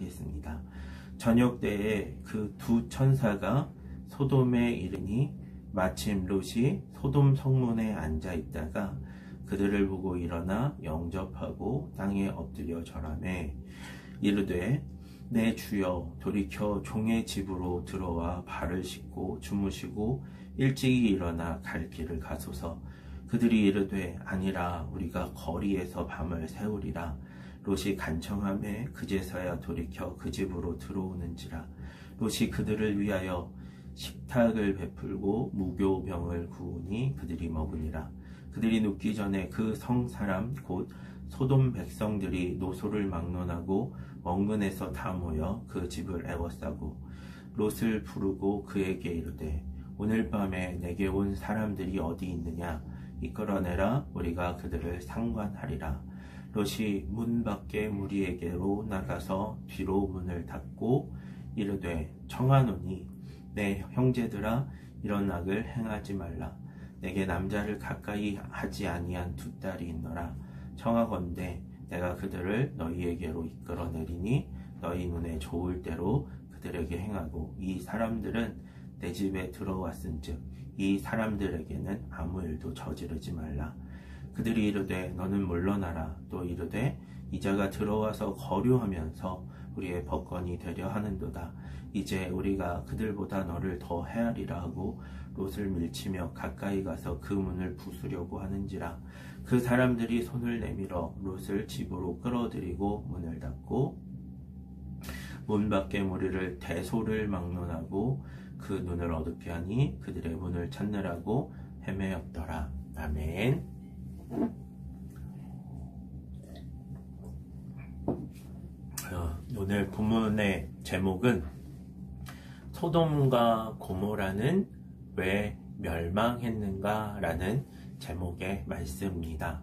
하겠습니다. 저녁 때에 그 두 천사가 소돔에 이르니 마침 롯이 소돔 성문에 앉아 있다가 그들을 보고 일어나 영접하고 땅에 엎드려 절하매 이르되 내 주여 돌이켜 종의 집으로 들어와 발을 씻고 주무시고 일찍이 일어나 갈 길을 가소서. 그들이 이르되 아니라 우리가 거리에서 밤을 새우리라. 롯이 간청하매 그제서야 돌이켜 그 집으로 들어오는지라. 롯이 그들을 위하여 식탁을 베풀고 무교병을 구우니 그들이 먹으니라. 그들이 눕기 전에 그 성사람 곧 소돔 백성들이 노소를 막론하고 원근에서 다 모여 그 집을 애워싸고 롯을 부르고 그에게 이르되 오늘 밤에 내게 온 사람들이 어디 있느냐 이끌어내라. 우리가 그들을 상관하리라. 롯이 문 밖에 무리에게로 나가서 뒤로 문을 닫고 이르되 청하노니 내 형제들아 이런 악을 행하지 말라. 내게 남자를 가까이 하지 아니한 두 딸이 있노라. 청하건대 내가 그들을 너희에게로 이끌어내리니 너희 눈에 좋을 대로 그들에게 행하고 이 사람들은 내 집에 들어왔은즉 이 사람들에게는 아무 일도 저지르지 말라. 그들이 이르되 너는 물러나라. 또 이르되 이자가 들어와서 거류하면서 우리의 법권이 되려 하는도다. 이제 우리가 그들보다 너를 더 헤아리라 하고 롯을 밀치며 가까이 가서 그 문을 부수려고 하는지라. 그 사람들이 손을 내밀어 롯을 집으로 끌어들이고 문을 닫고 문 밖에 무리를 대소를 막론하고 그 눈을 어둡게 하니 그들의 문을 찾느라고 헤매었더라. 아멘. 오늘 본문의 제목은 소돔과 고모라는 왜 멸망했는가 라는 제목의 말씀입니다.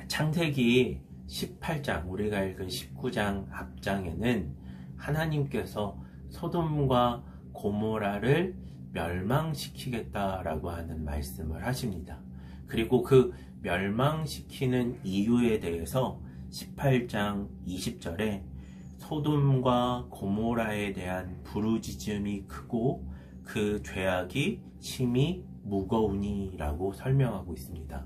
창세기 18장 우리가 읽은 19장 앞장에는 하나님께서 소돔과 고모라를 멸망시키겠다라고 하는 말씀을 하십니다. 그리고 그 멸망시키는 이유에 대해서 18장 20절에 소돔과 고모라에 대한 부르짖음이 크고 그 죄악이 심히 무거우니 라고 설명하고 있습니다.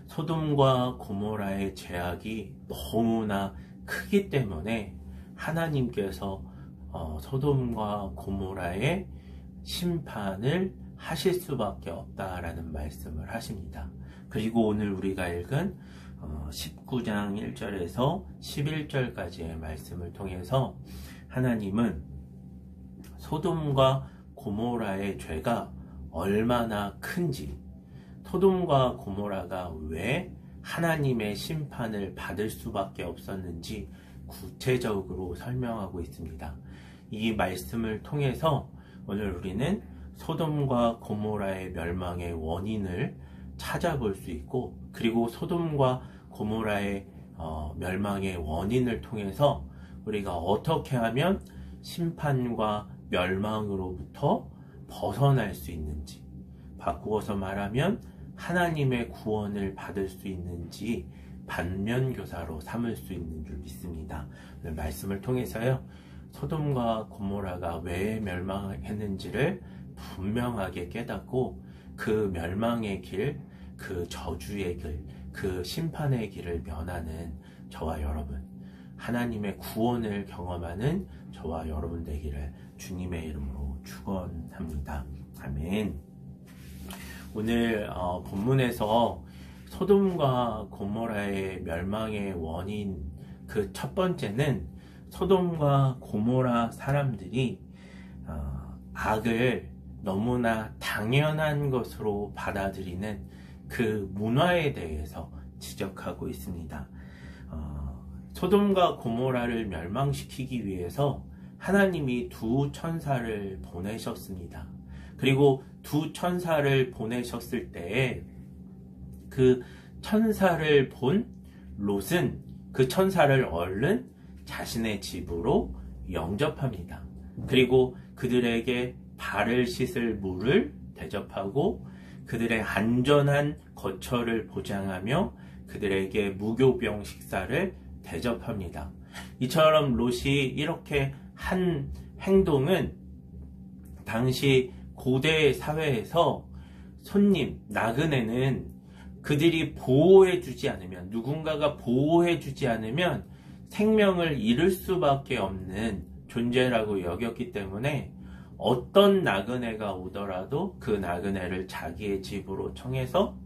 소돔과 고모라의 죄악이 너무나 크기 때문에 하나님께서 소돔과 고모라의 심판을 하실 수밖에 없다라는 말씀을 하십니다. 그리고 오늘 우리가 읽은 19장 1절에서 11절까지의 말씀을 통해서 하나님은 소돔과 고모라의 죄가 얼마나 큰지, 소돔과 고모라가 왜 하나님의 심판을 받을 수밖에 없었는지 구체적으로 설명하고 있습니다. 이 말씀을 통해서 오늘 우리는 소돔과 고모라의 멸망의 원인을 찾아볼 수 있고, 그리고 소돔과 고모라의 멸망의 원인을 통해서 우리가 어떻게 하면 심판과 멸망으로부터 벗어날 수 있는지, 바꾸어서 말하면 하나님의 구원을 받을 수 있는지 반면교사로 삼을 수 있는 줄 믿습니다. 오늘 말씀을 통해서요, 소돔과 고모라가 왜 멸망했는지를 분명하게 깨닫고 그 멸망의 길, 그 저주의 길, 그 심판의 길을 면하는 저와 여러분, 하나님의 구원을 경험하는 저와 여러분 되기를 주님의 이름으로 축원합니다. 아멘. 오늘 본문에서 소돔과 고모라의 멸망의 원인, 그 첫 번째는 소돔과 고모라 사람들이 악을 너무나 당연한 것으로 받아들이는 그 문화에 대해서 지적하고 있습니다. 소돔과 고모라를 멸망시키기 위해서 하나님이 두 천사를 보내셨습니다. 그리고 두 천사를 보내셨을 때에 그 천사를 본 롯은 그 천사를 얼른 자신의 집으로 영접합니다. 그리고 그들에게 발을 씻을 물을 대접하고 그들의 안전한 거처를 보장하며 그들에게 무교병 식사를 대접합니다. 이처럼 롯이 이렇게 한 행동은 당시 고대 사회에서 손님, 나그네는 그들이 보호해주지 않으면, 누군가가 보호해주지 않으면 생명을 잃을 수밖에 없는 존재라고 여겼기 때문에 어떤 나그네가 오더라도 그 나그네를 자기의 집으로 청해서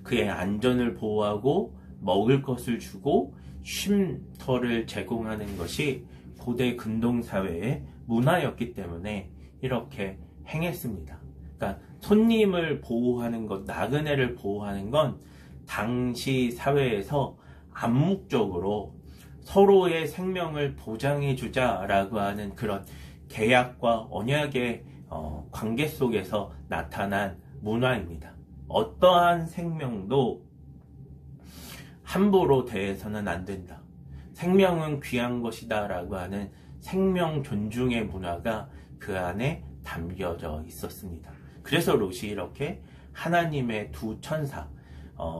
그의 안전을 보호하고 먹을 것을 주고 쉼터를 제공하는 것이 고대 근동사회의 문화였기 때문에 이렇게 행했습니다. 그러니까 손님을 보호하는 것, 나그네를 보호하는 건 당시 사회에서 암묵적으로 서로의 생명을 보장해주자라고 하는 그런 계약과 언약의 관계 속에서 나타난 문화입니다. 어떠한 생명도 함부로 대해서는 안 된다. 생명은 귀한 것이다 라고 하는 생명 존중의 문화가 그 안에 담겨져 있었습니다. 그래서 롯이 이렇게 하나님의 두 천사,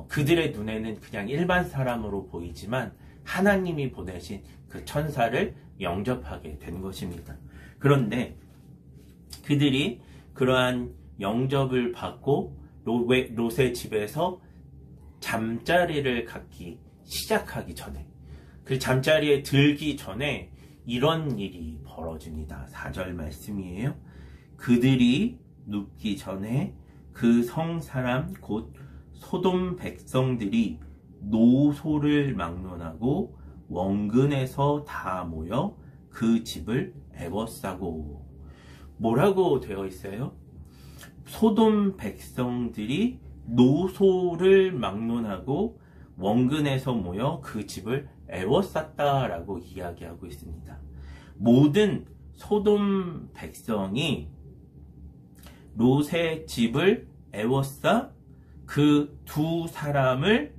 그들의 눈에는 그냥 일반 사람으로 보이지만 하나님이 보내신 그 천사를 영접하게 된 것입니다. 그런데 그들이 그러한 영접을 받고 롯의 집에서 잠자리를 갖기 시작하기 전에, 그 잠자리에 들기 전에 이런 일이 벌어집니다. 4절 말씀이에요. 그들이 눕기 전에 그 성 사람 곧 소돔 백성들이 노소를 막론하고 원근에서 다 모여 그 집을 애워싸고. 뭐라고 되어 있어요? 소돔 백성들이 노소를 막론하고 원근에서 모여 그 집을 애워쌌다라고 이야기하고 있습니다. 모든 소돔 백성이 롯의 집을 애워싸 그 두 사람을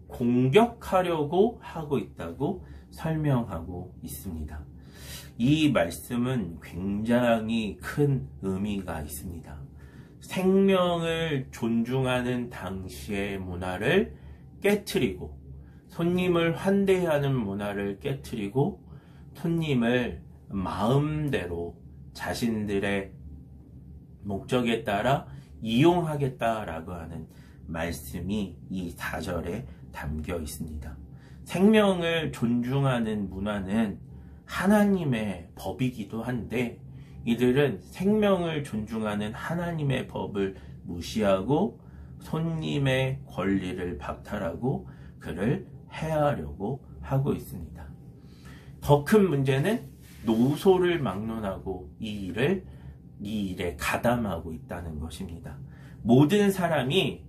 공격하려고 하고 있다고 설명하고 있습니다. 이 말씀은 굉장히 큰 의미가 있습니다. 생명을 존중하는 당시의 문화를 깨트리고, 손님을 환대하는 문화를 깨트리고, 손님을 마음대로 자신들의 목적에 따라 이용하겠다라고 하는 말씀이 이 4절에 담겨 있습니다. 생명을 존중하는 문화는 하나님의 법이기도 한데, 이들은 생명을 존중하는 하나님의 법을 무시하고 손님의 권리를 박탈하고 그를 해하려고 하고 있습니다. 더 큰 문제는 노소를 막론하고 이 일에 가담하고 있다는 것입니다. 모든 사람이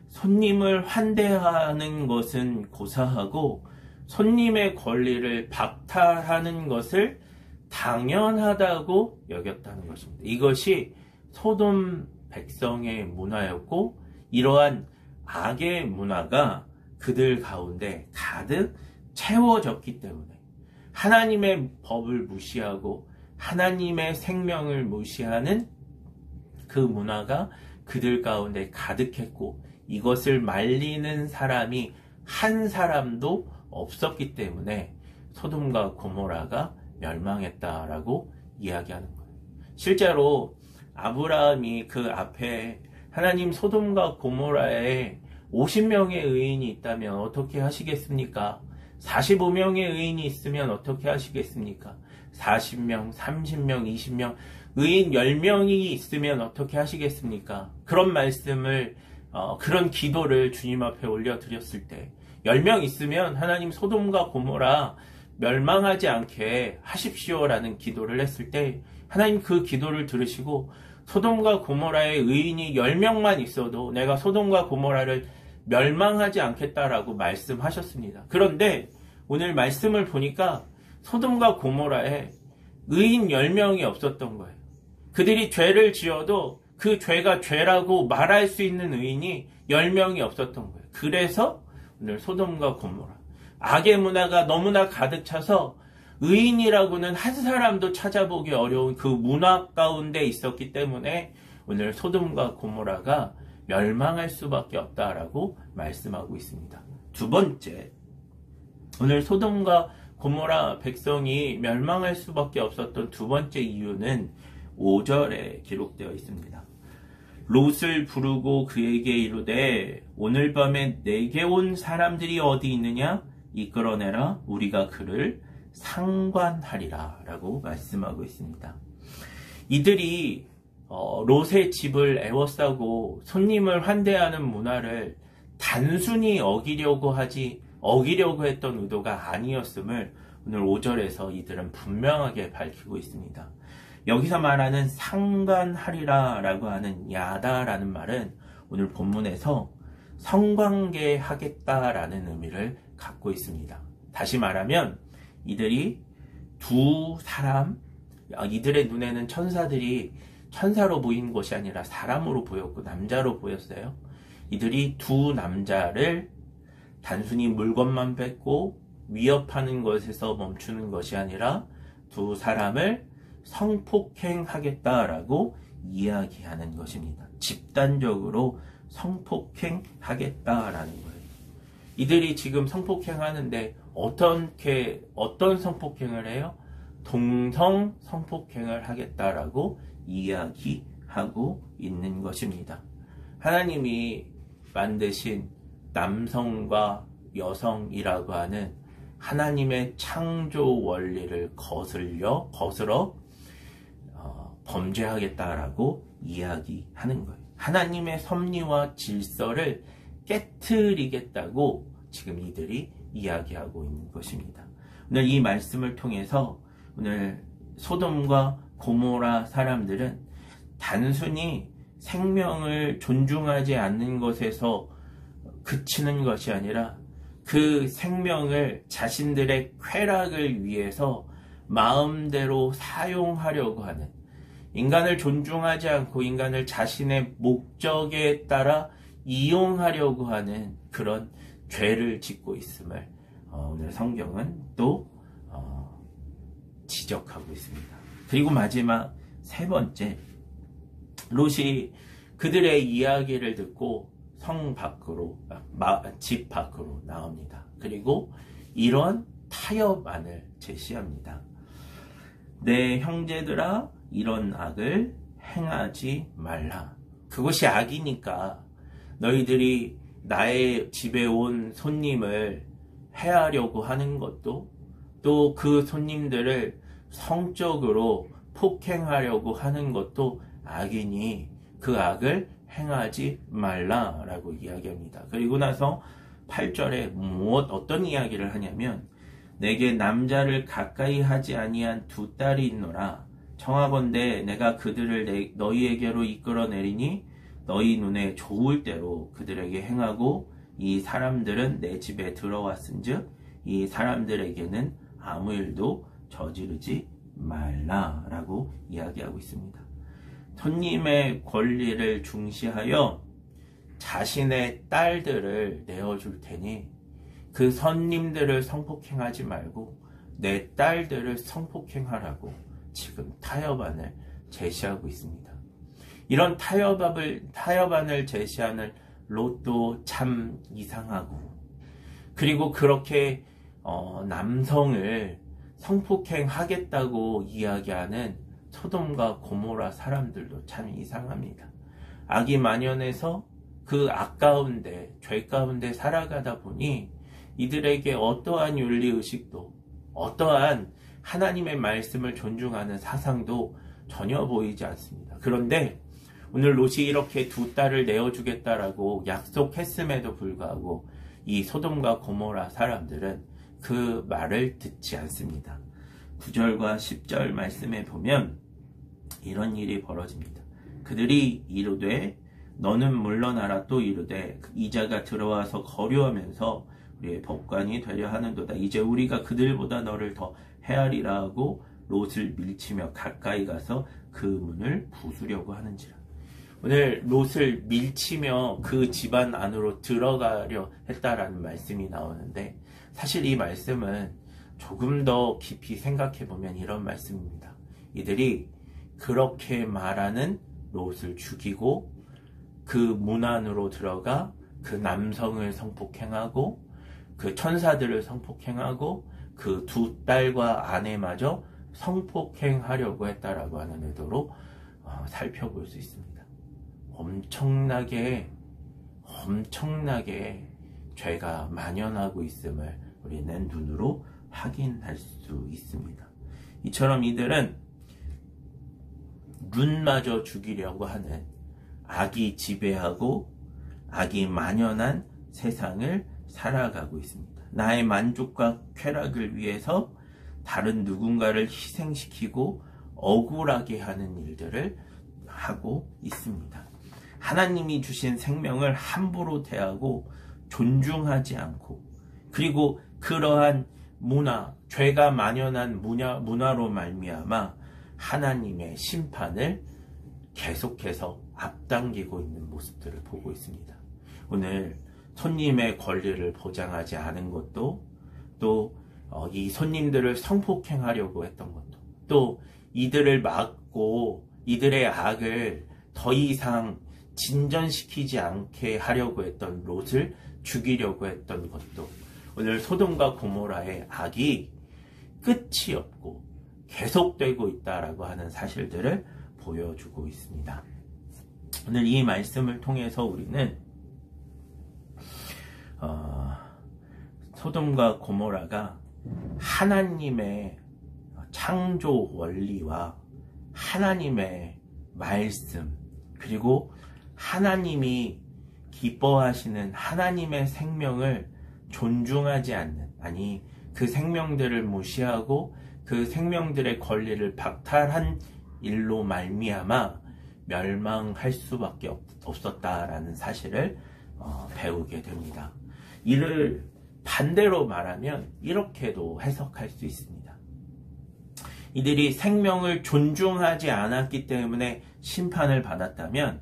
손님을 환대하는 것은 고사하고 손님의 권리를 박탈하는 것을 당연하다고 여겼다는 것입니다. 이것이 소돔 백성의 문화였고, 이러한 악의 문화가 그들 가운데 가득 채워졌기 때문에 하나님의 법을 무시하고 하나님의 생명을 무시하는 그 문화가 그들 가운데 가득했고, 이것을 말리는 사람이 한 사람도 없었기 때문에 소돔과 고모라가 멸망했다라고 이야기하는 거예요. 실제로 아브라함이 그 앞에 하나님 소돔과 고모라에 50명의 의인이 있다면 어떻게 하시겠습니까? 45명의 의인이 있으면 어떻게 하시겠습니까? 40명, 30명, 20명, 의인 10명이 있으면 어떻게 하시겠습니까? 그런 말씀을, 그런 기도를 주님 앞에 올려드렸을 때 10명 있으면 하나님 소돔과 고모라 멸망하지 않게 하십시오라는 기도를 했을 때 하나님 그 기도를 들으시고 소돔과 고모라의 의인이 10명만 있어도 내가 소돔과 고모라를 멸망하지 않겠다라고 말씀하셨습니다. 그런데 오늘 말씀을 보니까 소돔과 고모라에 의인 10명이 없었던 거예요. 그들이 죄를 지어도 그 죄가 죄라고 말할 수 있는 의인이 10명이 없었던 거예요. 그래서 오늘 소돔과 고모라, 악의 문화가 너무나 가득 차서 의인이라고는 한 사람도 찾아보기 어려운 그 문화 가운데 있었기 때문에 오늘 소돔과 고모라가 멸망할 수밖에 없다라고 말씀하고 있습니다. 두 번째, 오늘 소돔과 고모라 백성이 멸망할 수밖에 없었던 두 번째 이유는 5절에 기록되어 있습니다. 롯을 부르고 그에게 이르되 오늘 밤에 내게 온 사람들이 어디 있느냐? 이끌어내라 우리가 그를 상관하리라 라고 말씀하고 있습니다. 이들이 롯의 집을 에워싸고 손님을 환대하는 문화를 단순히 어기려고 했던 의도가 아니었음을 오늘 5절에서 이들은 분명하게 밝히고 있습니다. 여기서 말하는 상관하리라 라고 하는 야다라는 말은 오늘 본문에서 성관계 하겠다라는 의미를 갖고 있습니다. 다시 말하면 이들이 이들의 눈에는 천사들이 천사로 보인 것이 아니라 사람으로 보였고 남자로 보였어요. 이들이 두 남자를 단순히 물건만 뺏고 위협하는 것에서 멈추는 것이 아니라 두 사람을 성폭행하겠다라고 이야기하는 것입니다. 집단적으로 성폭행하겠다라는 거예요. 이들이 지금 성폭행하는데 어떤 성폭행을 해요? 동성 성폭행을 하겠다라고 이야기하고 있는 것입니다. 하나님이 만드신 남성과 여성이라고 하는 하나님의 창조 원리를 거스러 범죄하겠다라고 이야기하는 거예요. 하나님의 섭리와 질서를 깨트리겠다고 지금 이들이 이야기하고 있는 것입니다. 오늘 이 말씀을 통해서 오늘 소돔과 고모라 사람들은 단순히 생명을 존중하지 않는 것에서 그치는 것이 아니라 그 생명을 자신들의 쾌락을 위해서 마음대로 사용하려고 하는, 인간을 존중하지 않고 인간을 자신의 목적에 따라 이용하려고 하는 그런 죄를 짓고 있음을 오늘 성경은 또 지적하고 있습니다. 그리고 마지막 세 번째, 롯이 그들의 이야기를 듣고 집 밖으로 나옵니다. 그리고 이런 타협안을 제시합니다. 내 형제들아, 이런 악을 행하지 말라. 그것이 악이니까 너희들이 나의 집에 온 손님을 해하려고 하는 것도, 또 그 손님들을 성적으로 폭행하려고 하는 것도 악이니 그 악을 행하지 말라라고 이야기합니다. 그리고 나서 8절에 어떤 이야기를 하냐면, 내게 남자를 가까이 하지 아니한 두 딸이 있노라. 청하건대 내가 그들을 너희에게로 이끌어내리니 너희 눈에 좋을 대로 그들에게 행하고, 이 사람들은 내 집에 들어왔은즉 이 사람들에게는 아무 일도 저지르지 말라라고 이야기하고 있습니다. 손님의 권리를 중시하여 자신의 딸들을 내어줄 테니 그 손님들을 성폭행하지 말고 내 딸들을 성폭행하라고 지금 타협안을 제시하고 있습니다. 이런 타협안을 제시하는 롯도 참 이상하고, 그리고 그렇게 남성을 성폭행하겠다고 이야기하는 소돔과 고모라 사람들도 참 이상합니다. 악이 만연해서 그 악 가운데, 죄 가운데 살아가다 보니 이들에게 어떠한 윤리의식도, 어떠한 하나님의 말씀을 존중하는 사상도 전혀 보이지 않습니다. 그런데 오늘 롯이 이렇게 두 딸을 내어주겠다라고 약속했음에도 불구하고 이 소돔과 고모라 사람들은 그 말을 듣지 않습니다. 9절과 10절 말씀에 보면 이런 일이 벌어집니다. 그들이 이르되 너는 물러나라. 또 이르되 이자가 들어와서 거류하면서 우리의 법관이 되려 하는도다. 이제 우리가 그들보다 너를 더 헤아리라 하고 롯을 밀치며 가까이 가서 그 문을 부수려고 하는지라. 오늘 롯을 밀치며 그 집안 안으로 들어가려 했다라는 말씀이 나오는데, 사실 이 말씀은 조금 더 깊이 생각해 보면 이런 말씀입니다. 이들이 그렇게 말하는 롯을 죽이고 그 문 안으로 들어가 그 남성을 성폭행하고 그 천사들을 성폭행하고 그 두 딸과 아내마저 성폭행하려고 했다라고 하는 의도로 살펴볼 수 있습니다. 엄청나게 죄가 만연하고 있음을 우리는 눈으로 확인할 수 있습니다. 이처럼 이들은 룻마저 죽이려고 하는 악이 지배하고 악이 만연한 세상을 살아가고 있습니다. 나의 만족과 쾌락을 위해서 다른 누군가를 희생시키고 억울하게 하는 일들을 하고 있습니다. 하나님이 주신 생명을 함부로 대하고 존중하지 않고, 그리고 그러한 죄가 만연한 문화로 말미암아 하나님의 심판을 계속해서 앞당기고 있는 모습들을 보고 있습니다. 오늘 손님의 권리를 보장하지 않은 것도, 또 이 손님들을 성폭행하려고 했던 것도, 또 이들을 막고 이들의 악을 더 이상 진전시키지 않게 하려고 했던 롯을 죽이려고 했던 것도, 오늘 소돔과 고모라의 악이 끝이 없고 계속되고 있다라고 하는 사실들을 보여주고 있습니다. 오늘 이 말씀을 통해서 우리는 소돔과 고모라가 하나님의 창조 원리와 하나님의 말씀, 그리고 하나님이 기뻐하시는 하나님의 생명을 존중하지 않는, 아니 그 생명들을 무시하고 그 생명들의 권리를 박탈한 일로 말미암아 멸망할 수밖에 없었다라는 사실을 배우게 됩니다. 이를 반대로 말하면 이렇게도 해석할 수 있습니다. 이들이 생명을 존중하지 않았기 때문에 심판을 받았다면,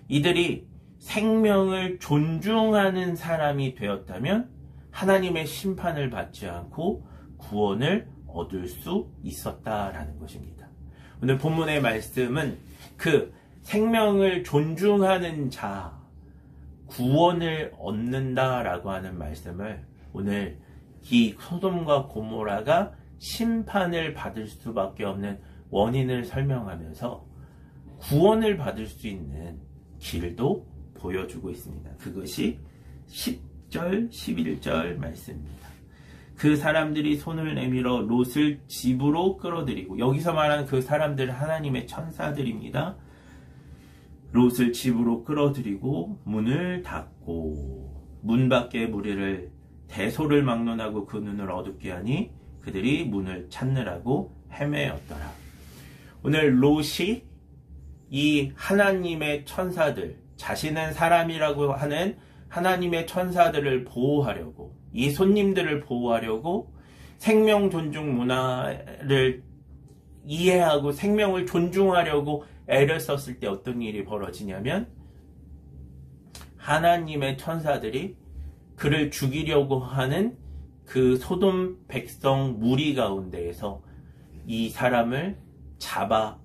이들이 생명을 존중하는 사람이 되었다면 하나님의 심판을 받지 않고 구원을 얻을 수 있었다라는 것입니다. 오늘 본문의 말씀은 그 생명을 존중하는 자, 구원을 얻는다라고 하는 말씀을, 오늘 이 소돔과 고모라가 심판을 받을 수밖에 없는 원인을 설명하면서 구원을 받을 수 있는 길도 보여주고 있습니다. 그것이 10절, 11절 말씀입니다. 그 사람들이 손을 내밀어 롯을 집으로 끌어들이고, 여기서 말하는 그 사람들은 하나님의 천사들입니다. 롯을 집으로 끌어들이고 문을 닫고 문 밖에 무리를 대소를 막론하고 그 눈을 어둡게 하니 그들이 문을 찾느라고 헤매었더라. 오늘 롯이 이 하나님의 천사들, 자신은 사람이라고 하는 하나님의 천사들을 보호하려고, 이 손님들을 보호하려고 생명 존중 문화를 이해하고 생명을 존중하려고 애를 썼을 때 어떤 일이 벌어지냐면, 하나님의 천사들이 그를 죽이려고 하는 그 소돔 백성 무리 가운데에서 이 사람을 잡아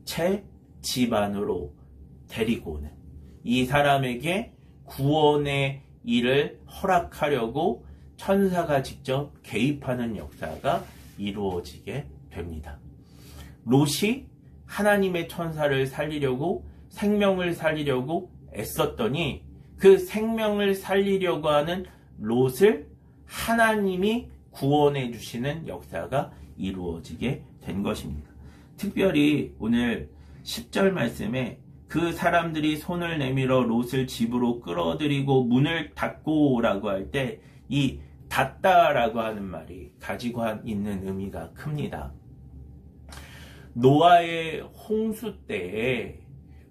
채 집 안으로 데리고 오는, 이 사람에게 구원의 일을 허락하려고 천사가 직접 개입하는 역사가 이루어지게 됩니다. 롯이 하나님의 천사를 살리려고, 생명을 살리려고 애썼더니 그 생명을 살리려고 하는 롯을 하나님이 구원해 주시는 역사가 이루어지게 된 것입니다. 특별히 오늘 10절 말씀에 그 사람들이 손을 내밀어 롯을 집으로 끌어들이고 문을 닫고 라고 할 때 이 닫다라고 하는 말이 가지고 있는 의미가 큽니다. 노아의 홍수 때에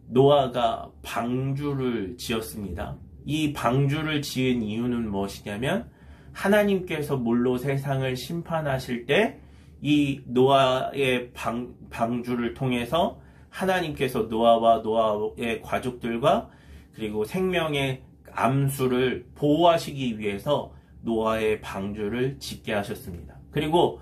노아가 방주를 지었습니다. 이 방주를 지은 이유는 무엇이냐면, 하나님께서 물로 세상을 심판하실 때 이 노아의 방주를 통해서 하나님께서 노아와 노아의 가족들과 그리고 생명의 암수를 보호하시기 위해서 노아의 방주를 짓게 하셨습니다. 그리고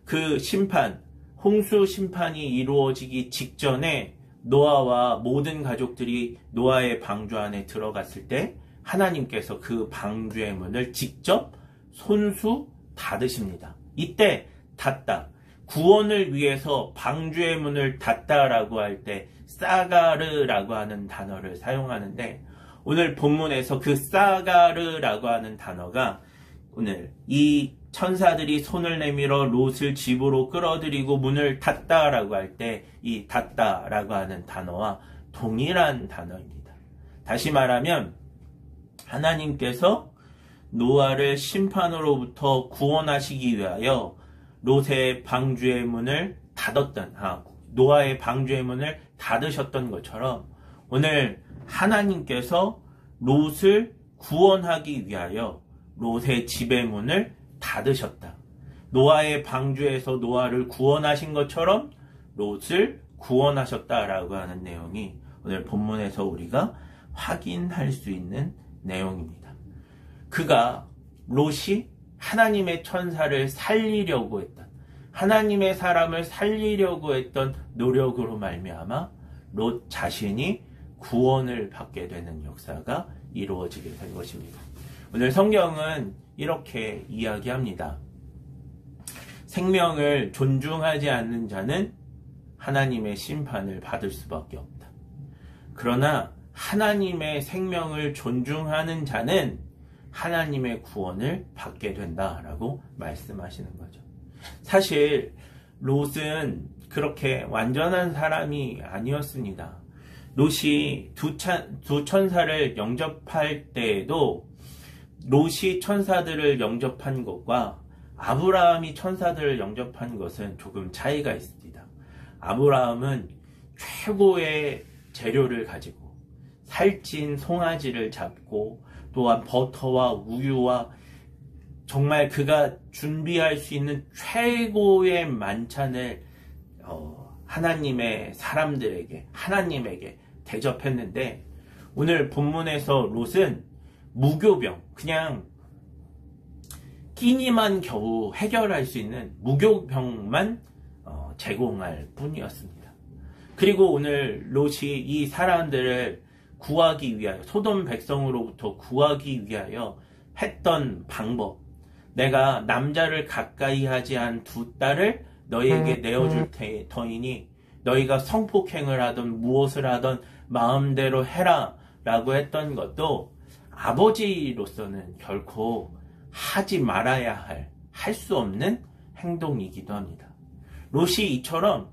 그 심판, 홍수 심판이 이루어지기 직전에 노아와 모든 가족들이 노아의 방주 안에 들어갔을 때 하나님께서 그 방주의 문을 직접 손수 닫으십니다. 이때 닫다, 구원을 위해서 방주의 문을 닫다라고 할 때 사가르라고 하는 단어를 사용하는데, 오늘 본문에서 그 사가르라고 하는 단어가 오늘 이 천사들이 손을 내밀어 롯을 집으로 끌어들이고 문을 닫다라고 할 때 이 닫다라고 하는 단어와 동일한 단어입니다. 다시 말하면 하나님께서 노아를 심판으로부터 구원하시기 위하여 롯의 방주의 문을 노아의 방주의 문을 닫으셨던 것처럼 오늘 하나님께서 롯을 구원하기 위하여 롯의 집의 문을 닫으셨다. 노아의 방주에서 노아를 구원하신 것처럼 롯을 구원하셨다라고 하는 내용이 오늘 본문에서 우리가 확인할 수 있는 내용입니다. 롯이 하나님의 천사를 살리려고 했던, 하나님의 사람을 살리려고 했던 노력으로 말미암아 롯 자신이 구원을 받게 되는 역사가 이루어지게 된 것입니다. 오늘 성경은 이렇게 이야기합니다. 생명을 존중하지 않는 자는 하나님의 심판을 받을 수밖에 없다. 그러나 하나님의 생명을 존중하는 자는 하나님의 구원을 받게 된다라고 말씀하시는 거죠. 사실 롯은 그렇게 완전한 사람이 아니었습니다. 롯이 두 천사를 영접할 때에도 롯이 천사들을 영접한 것과 아브라함이 천사들을 영접한 것은 조금 차이가 있습니다. 아브라함은 최고의 재료를 가지고 살찐 송아지를 잡고 또한 버터와 우유와 정말 그가 준비할 수 있는 최고의 만찬을 하나님의 사람들에게, 하나님에게 대접했는데, 오늘 본문에서 롯은 무교병, 그냥 끼니만 겨우 해결할 수 있는 무교병만 제공할 뿐이었습니다. 그리고 오늘 롯이 이 사람들을 구하기 위하여, 소돔 백성으로부터 구하기 위하여 했던 방법, 내가 남자를 가까이 하지 않은 두 딸을 너희에게 내어줄 터이니 너희가 성폭행을 하든 무엇을 하든 마음대로 해라 라고 했던 것도 아버지로서는 결코 하지 말아야 할 수 없는 행동이기도 합니다. 롯이 이처럼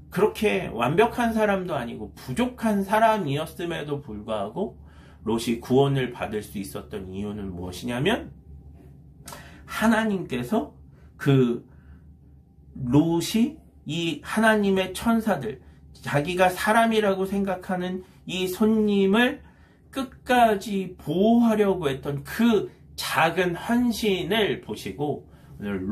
그렇게 완벽한 사람도 아니고 부족한 사람이었음에도 불구하고 롯이 구원을 받을 수 있었던 이유는 무엇이냐면, 하나님께서 롯이 이 하나님의 천사들, 자기가 사람이라고 생각하는 이 손님을 끝까지 보호하려고 했던 그 작은 헌신을 보시고 오늘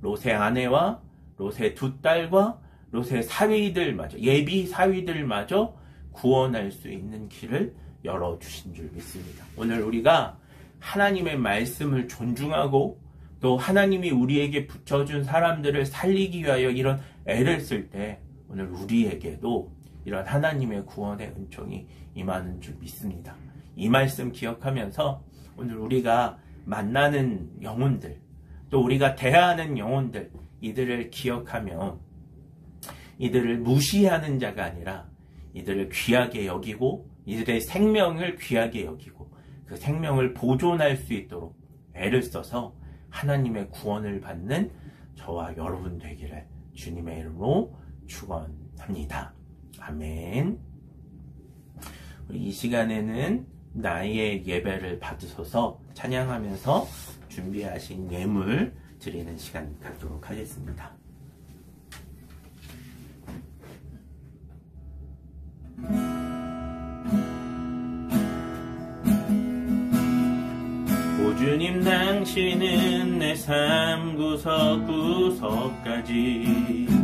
롯의 아내와 롯의 두 딸과 롯의 사위들마저, 예비 사위들마저 구원할 수 있는 길을 열어주신 줄 믿습니다. 오늘 우리가 하나님의 말씀을 존중하고 또 하나님이 우리에게 붙여준 사람들을 살리기 위하여 이런 애를 쓸 때 오늘 우리에게도 이런 하나님의 구원의 은총이 임하는 줄 믿습니다. 이 말씀 기억하면서 오늘 우리가 만나는 영혼들, 또 우리가 대하는 영혼들, 이들을 기억하며 이들을 무시하는 자가 아니라 이들을 귀하게 여기고 이들의 생명을 귀하게 여기고 그 생명을 보존할 수 있도록 애를 써서 하나님의 구원을 받는 저와 여러분 되기를 주님의 이름으로 축원합니다. 아멘. 우리 이 시간에는 나의 예배를 받으소서 찬양하면서 준비하신 예물 드리는 시간 갖도록 하겠습니다. 오 주님, 당신은 내 삶 구석구석까지